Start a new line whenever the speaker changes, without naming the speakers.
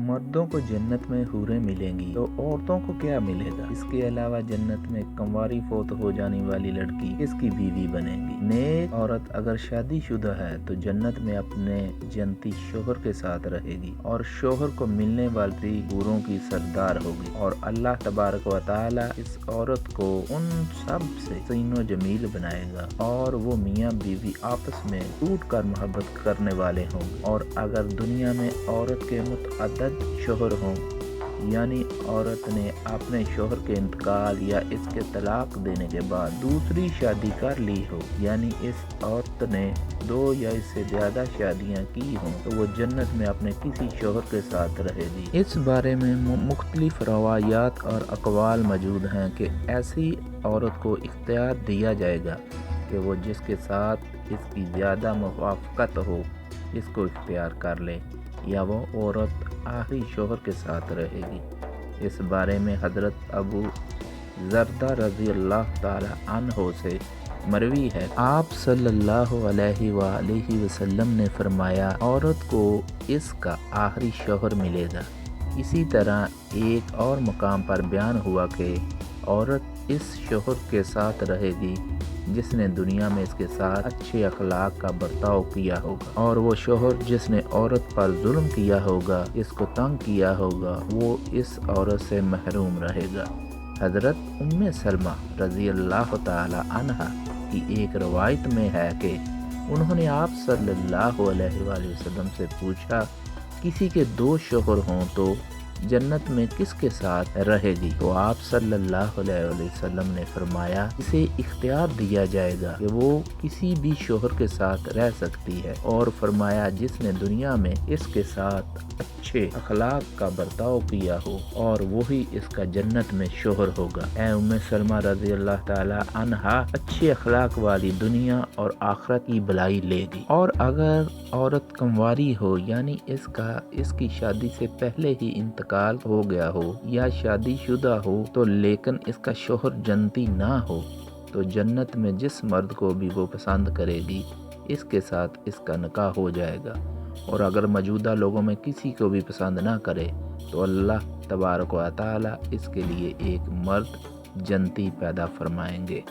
मर्दों को जन्नत में हूरें मिलेंगी तो औरतों को क्या मिलेगा? इसके अलावा जन्नत में कंवारी फोत हो जाने वाली लड़की किसकी बीवी बनेगी? नेक औरत अगर शादीशुदा है तो जन्नत में अपने जन्नती शोहर के साथ रहेगी और शोहर को मिलने वाली हूरों की सरदार होगी और अल्लाह तबारक व तआला इस औरत को उन सब से सीनो जमील बनाएगा और वो मियाँ बीवी आपस में टूट कर मोहब्बत करने वाले होंगे। और अगर दुनिया में औरत के मुतअद्दिद शोहर हों, यानी औरत ने अपने शोहर के इंतकाल या इसके तलाक देने के बाद दूसरी शादी कर ली हो, यानी इस औरत ने 2 या इससे ज्यादा शादियां की हों, तो वो जन्नत में अपने किसी शोहर के साथ रहेगी। इस बारे में मुख्तलिफ रवायात और अकवाल मौजूद हैं कि ऐसी औरत को इख्तियार दिया जाएगा कि वो जिसके साथ इसकी ज़्यादा मुवाफ़क़त हो इसको इख्तियार कर ले, या वो औरत आखिरी शोहर के साथ रहेगी। इस बारे में हज़रत अबू ज़रदा रज़ी अल्लाह ताला अन्हो से मरवी है, आप सल्लल्लाहु अलैहि वसल्लम ने फरमाया, औरत को इसका आखिरी शोहर मिलेगा। इसी तरह एक और मकाम पर बयान हुआ कि औरत इस शोहर के साथ रहेगी जिसने दुनिया में इसके साथ अच्छे अखलाक का बर्ताव किया होगा, और वो शोहर जिसने औरत पर जुल्म किया होगा, इसको तंग किया होगा, वो इस औरत से महरूम रहेगा। हज़रत उम्मे सलमा रज़ी अल्लाह ताला अन्हा की एक रवायत में है कि उन्होंने आप सल्लल्लाहु अलैहि वसल्लम से पूछा, किसी के 2 शोहर हों तो जन्नत में किसके साथ रहेगी? तो आप सल्लल्लाहु अलैहि वसल्लम ने फरमाया, इसे इख्तियार दिया जाएगा कि वो किसी भी शोहर के साथ रह सकती है, और फरमाया जिसने दुनिया में इसके साथ अच्छे अखलाक का बर्ताव किया हो और वही इसका जन्नत में शोहर होगा। ऐ उम्मे सलमा रज़ी अल्लाह ताला अन्हा अच्छे अखलाक वाली दुनिया और आखिरत की भलाई लेगी। और अगर औरत कंवारी हो, यानी इसकी शादी से पहले ही इंतकाल हो गया हो या शादीशुदा हो तो लेकिन इसका शोहर जन्नती ना हो, तो जन्नत में जिस मर्द को भी वो पसंद करेगी इसके साथ इसका निकाह हो जाएगा। और अगर मौजूदा लोगों में किसी को भी पसंद ना करे तो अल्लाह तबारक व तआला इसके लिए एक मर्द जन्नती पैदा फरमाएंगे।